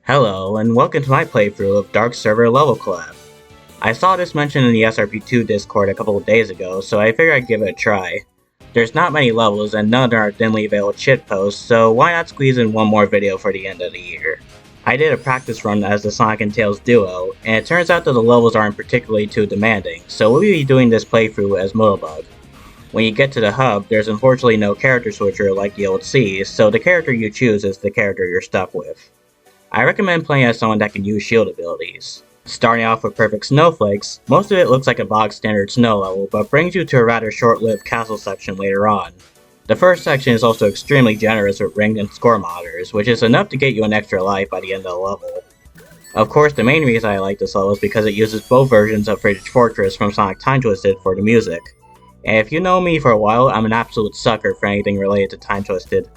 Hello, and welcome to my playthrough of Dark Server Level Collab. I saw this mentioned in the SRB2 Discord a couple of days ago, so I figured I'd give it a try. There's not many levels and none are thinly veiled shitposts, so why not squeeze in one more video for the end of the year. I did a practice run as the Sonic and Tails duo, and it turns out that the levels aren't particularly too demanding, so we'll be doing this playthrough as Motobug. When you get to the hub, there's unfortunately no character switcher like the old C's, so the character you choose is the character you're stuck with. I recommend playing as someone that can use shield abilities. Starting off with Perfect Snowflakes, most of it looks like a bog standard snow level, but brings you to a rather short-lived castle section later on. The first section is also extremely generous with ring and score monitors, which is enough to get you an extra life by the end of the level. Of course, the main reason I like this level is because it uses both versions of Frigid Fortress from Sonic Time Twisted for the music. And if you know me for a while, I'm an absolute sucker for anything related to Time Twisted.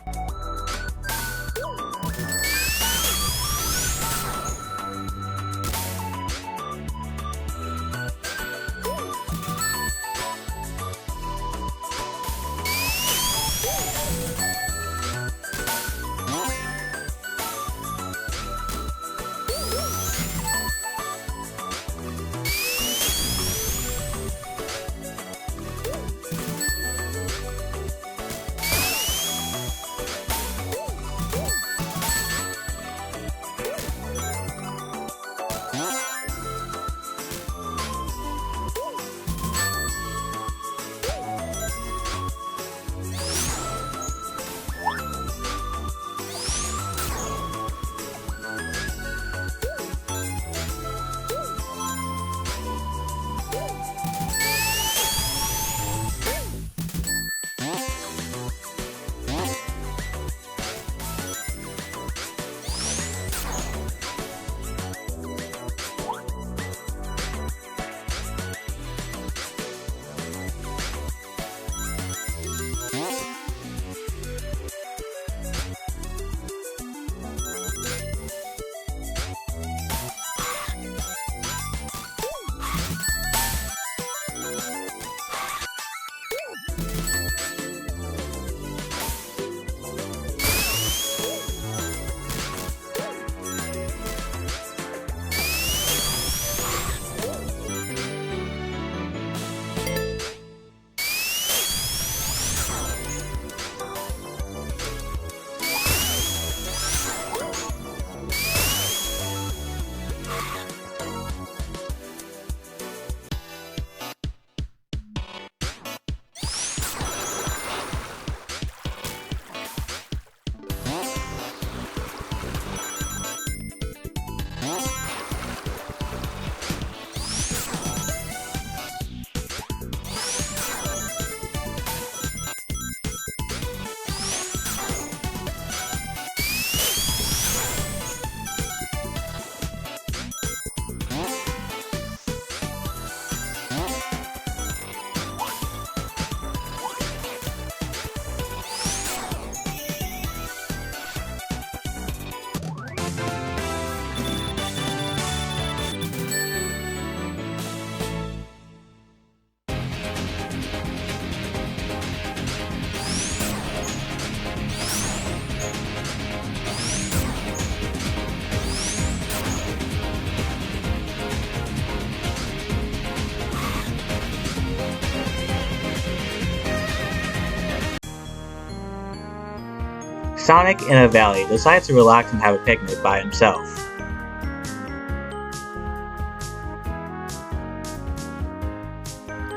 Sonic, in a valley, decides to relax and have a picnic by himself.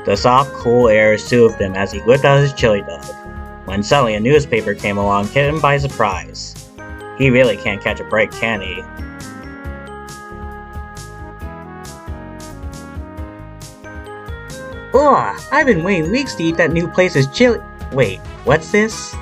The soft, cool air soothed him as he whipped out his chili dog, when suddenly a newspaper came along, hitting him by surprise. He really can't catch a break, can he? Ugh, I've been waiting weeks to eat that new place's chili— Wait, what's this?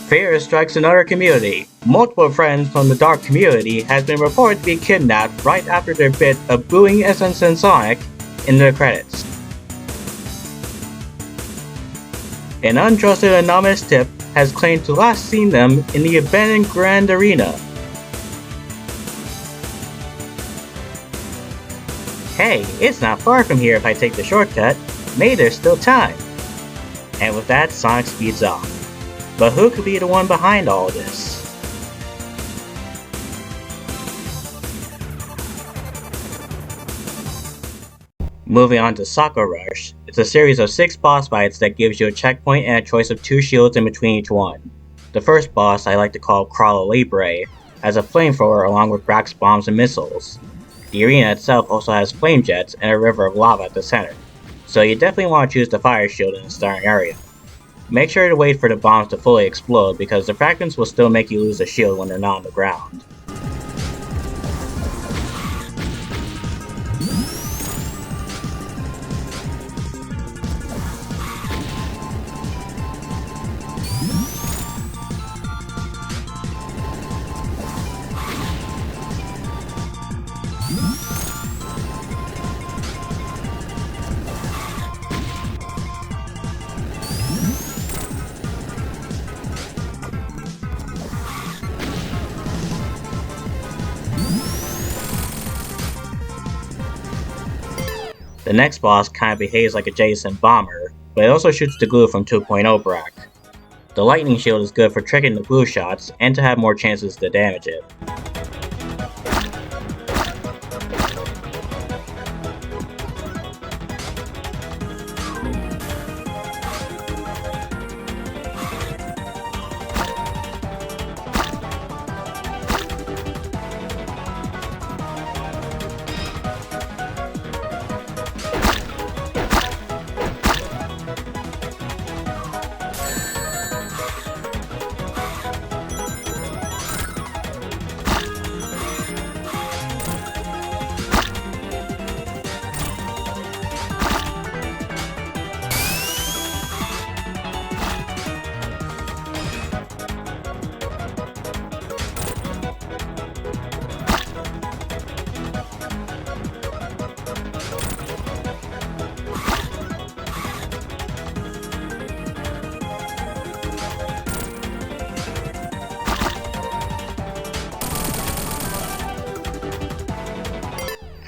Fear strikes another community. Multiple friends from the Dark community has been reported to be kidnapped right after their bit of booing Essence and Sonic in the credits. An untrusted anonymous tip has claimed to last seen them in the abandoned Grand Arena. Hey, it's not far from here if I take the shortcut. Maybe there's still time. And with that, Sonic speeds off. But who could be the one behind all this? Moving on to Soccer Rush, it's a series of 6 boss fights that gives you a checkpoint and a choice of 2 shields in between each one. The first boss I like to call Crawler Libre has a flamethrower along with Brax bombs and missiles. The arena itself also has flame jets and a river of lava at the center, so you definitely want to choose the fire shield in the starting area. Make sure to wait for the bombs to fully explode because the fragments will still make you lose the shield when they're not on the ground. The next boss kinda behaves like a Jason bomber, but it also shoots the glue from 2.0 Brack. The lightning shield is good for tricking the glue shots and to have more chances to damage it.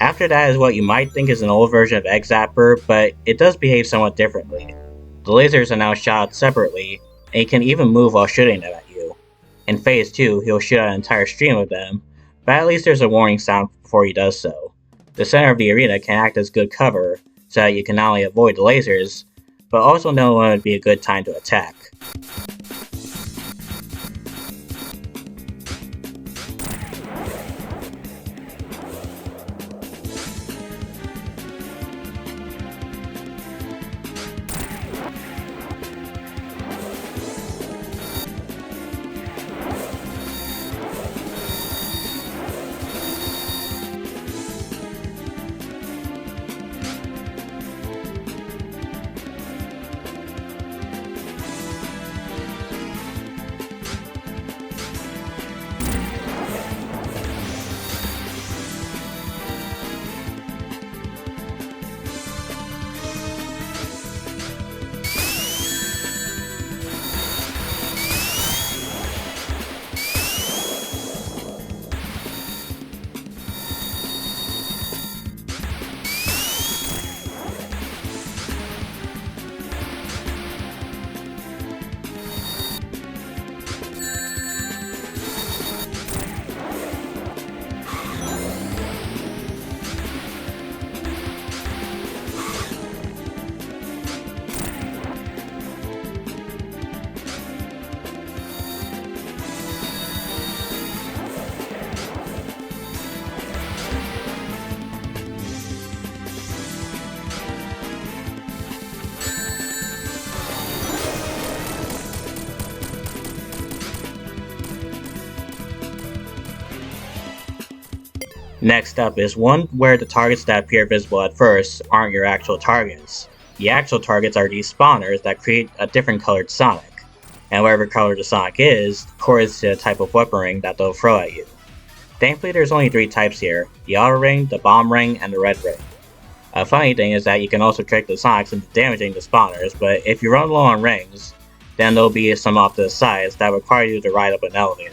After that is what you might think is an old version of Egg Zapper, but it does behave somewhat differently. The lasers are now shot separately, and he can even move while shooting them at you. In Phase 2, he'll shoot out an entire stream of them, but at least there's a warning sound before he does so. The center of the arena can act as good cover, so that you can not only avoid the lasers, but also know when it would be a good time to attack. Next up is one where the targets that appear visible at first aren't your actual targets. The actual targets are these spawners that create a different colored Sonic, and whatever color the Sonic is, correlates to the type of weapon ring that they'll throw at you. Thankfully there's only 3 types here, the auto ring, the bomb ring, and the red ring. A funny thing is that you can also trick the Sonics into damaging the spawners, but if you run low on rings, then there'll be some off to the sides that require you to ride up an elevator.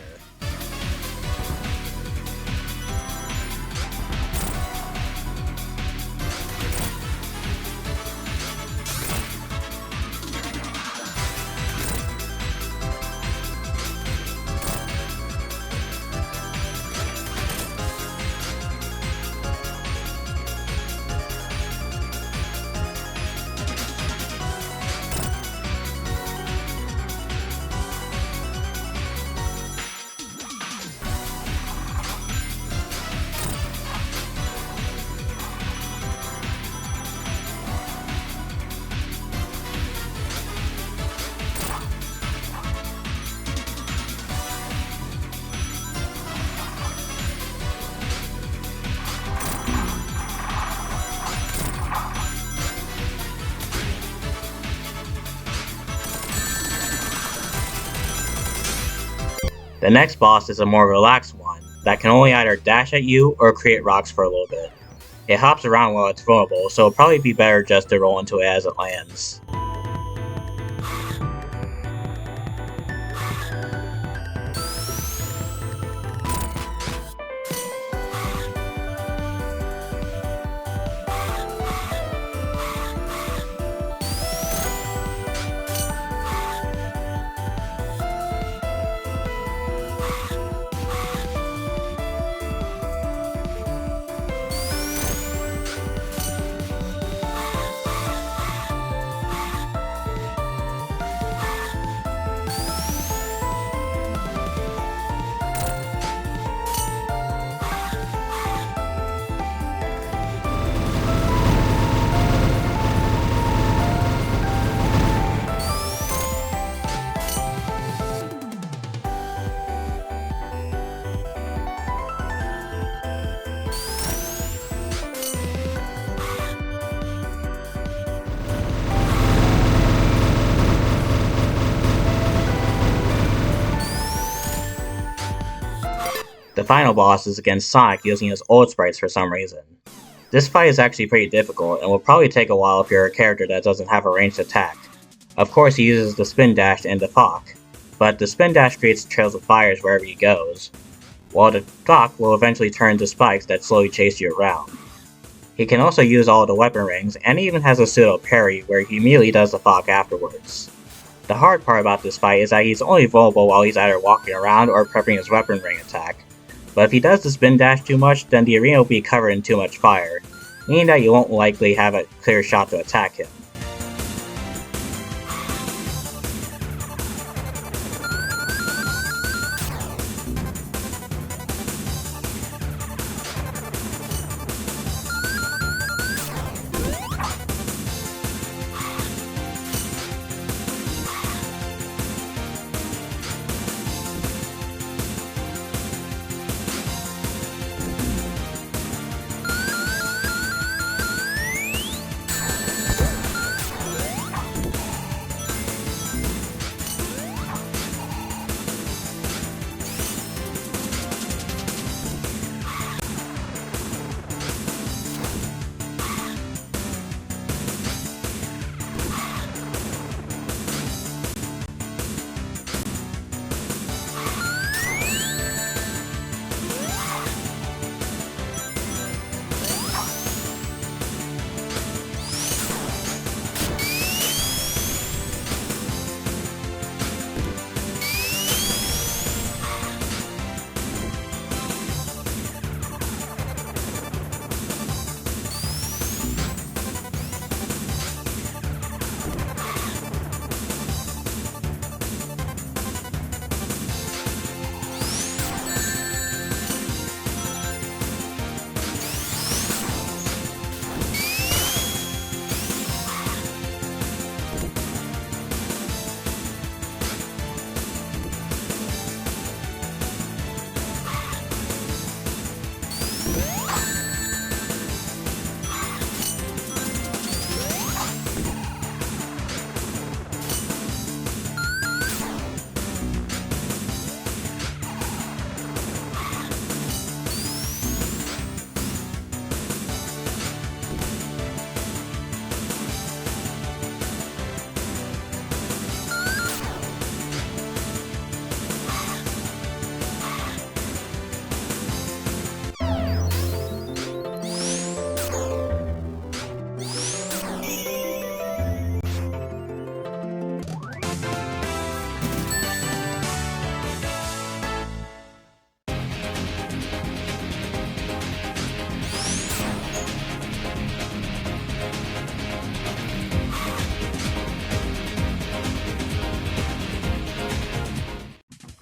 The next boss is a more relaxed one that can only either dash at you or create rocks for a little bit. It hops around while it's vulnerable, so it'll probably be better just to roll into it as it lands. The final boss is against Sonic using his old sprites for some reason. This fight is actually pretty difficult and will probably take a while if you're a character that doesn't have a ranged attack. Of course he uses the spin dash and the Fok, but the spin dash creates trails of fires wherever he goes, while the Fok will eventually turn into spikes that slowly chase you around. He can also use all the weapon rings, and he even has a pseudo parry where he immediately does the Fok afterwards. The hard part about this fight is that he's only vulnerable while he's either walking around or prepping his weapon ring attack. But if he does the spin dash too much, then the arena will be covered in too much fire, meaning that you won't likely have a clear shot to attack him.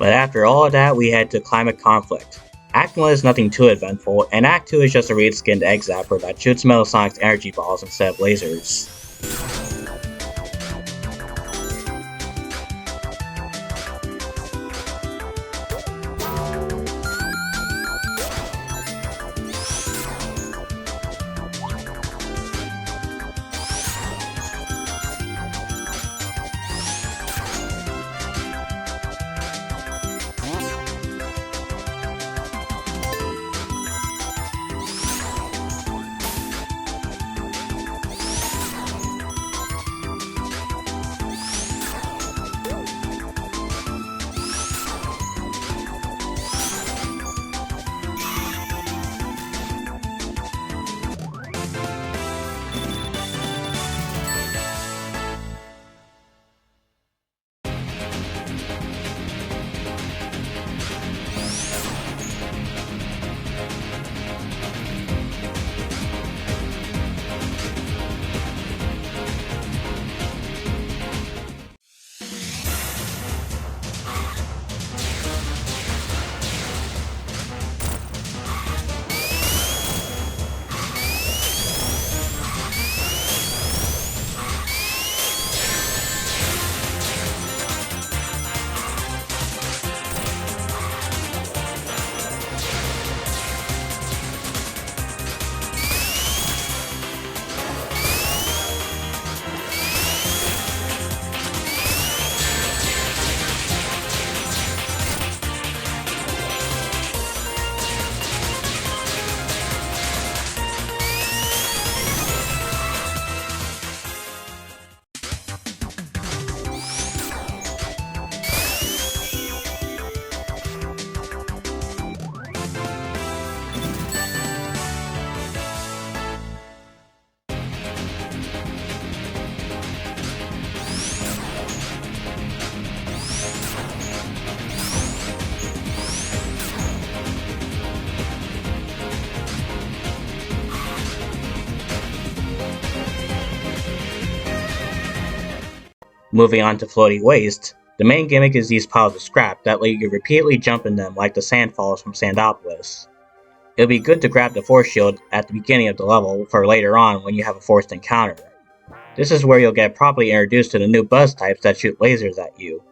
But after all of that, we head to Climate Conflict. Act 1 is nothing too eventful, and Act 2 is just a reskinned egg zapper that shoots Metal Sonic's energy balls instead of lasers. Moving on to Floaty Waste, the main gimmick is these piles of scrap that let you repeatedly jump in them like the sandfalls from Sandopolis. It would be good to grab the force shield at the beginning of the level for later on when you have a forced encounter. This is where you'll get properly introduced to the new buzz types that shoot lasers at you.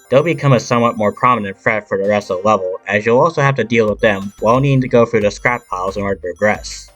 They'll become a somewhat more prominent threat for the rest of the level, as you'll also have to deal with them while needing to go through the scrap piles in order to progress.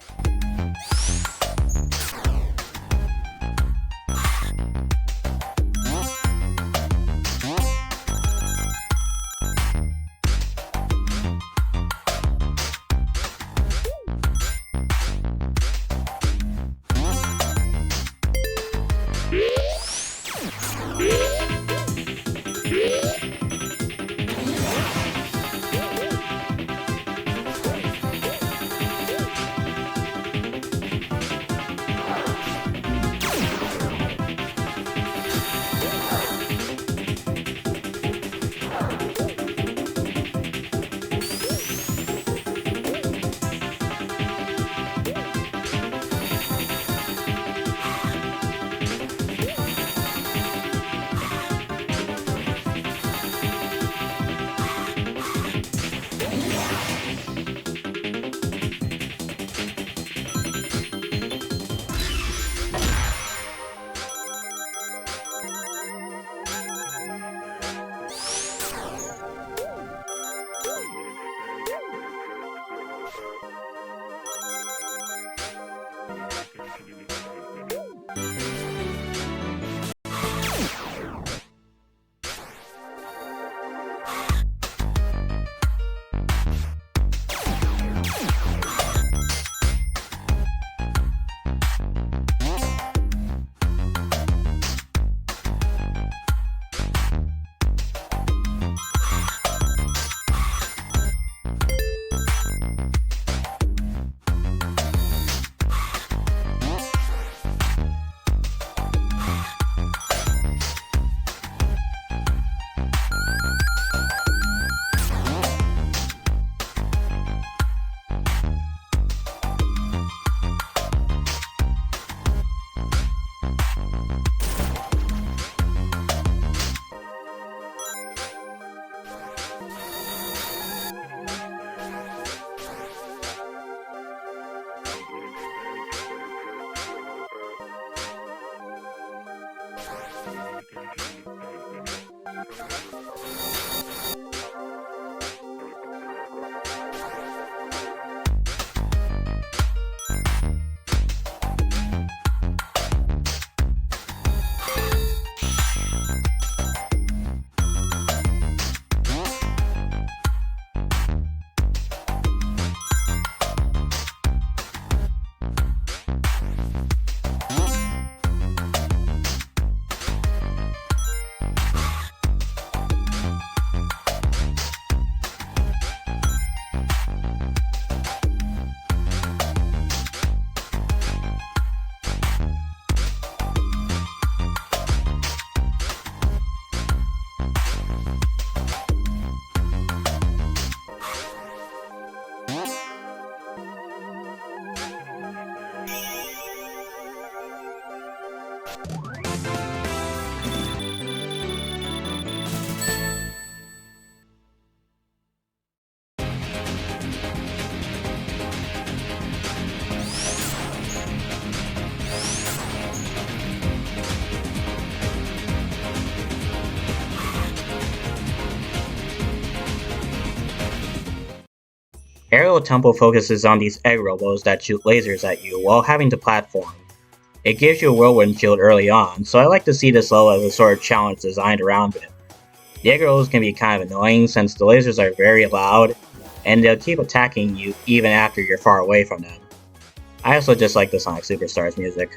Aerial Temple focuses on these egg robos that shoot lasers at you while having to platform. It gives you a whirlwind shield early on, so I like to see this level as a sort of challenge designed around it. The egg rolls can be kind of annoying since the lasers are very loud, and they'll keep attacking you even after you're far away from them. I also just like the Sonic Superstars music.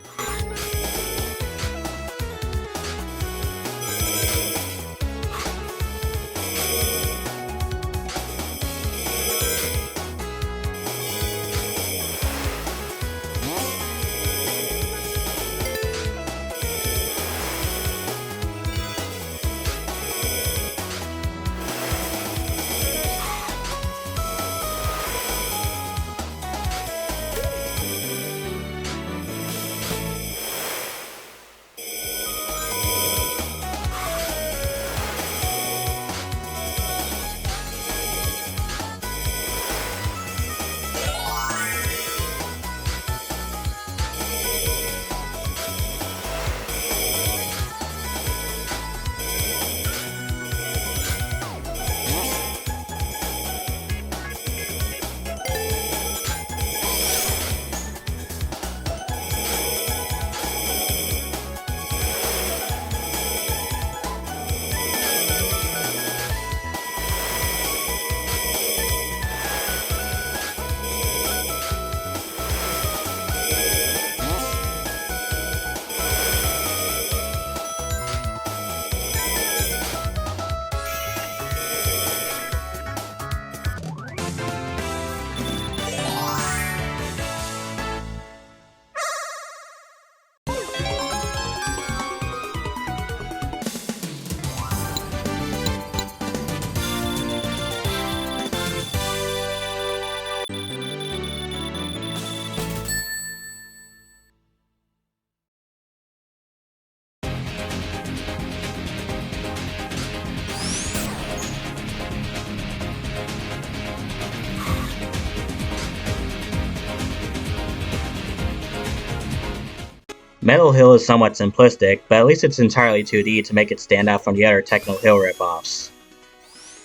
Metal Hill is somewhat simplistic, but at least it's entirely 2D to make it stand out from the other Techno Hill ripoffs.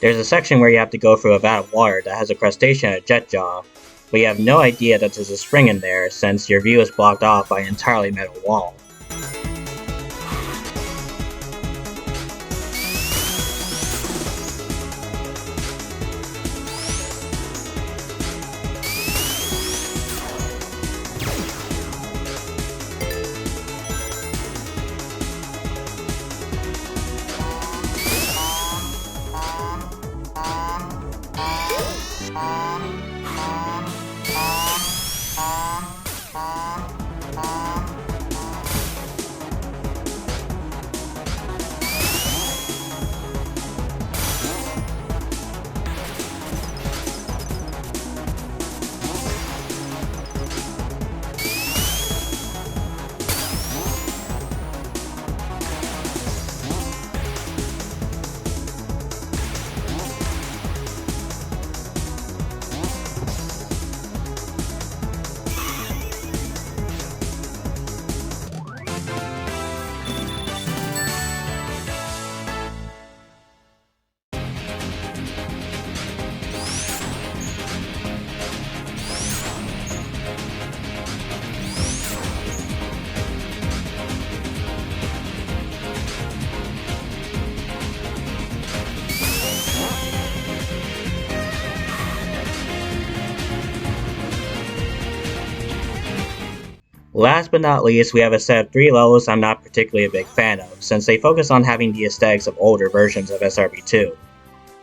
There's a section where you have to go through a vat of water that has a crustacean and a jet jaw, but you have no idea that there's a spring in there since your view is blocked off by an entirely metal wall. Last but not least, we have a set of 3 levels I'm not particularly a big fan of, since they focus on having the aesthetics of older versions of SRB2.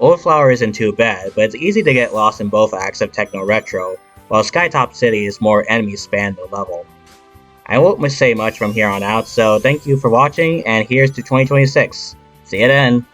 Oldflower isn't too bad, but it's easy to get lost in both acts of Techno Retro, while Skytop City is more enemies span the level. I won't say much from here on out, so thank you for watching, and here's to 2026. See you then!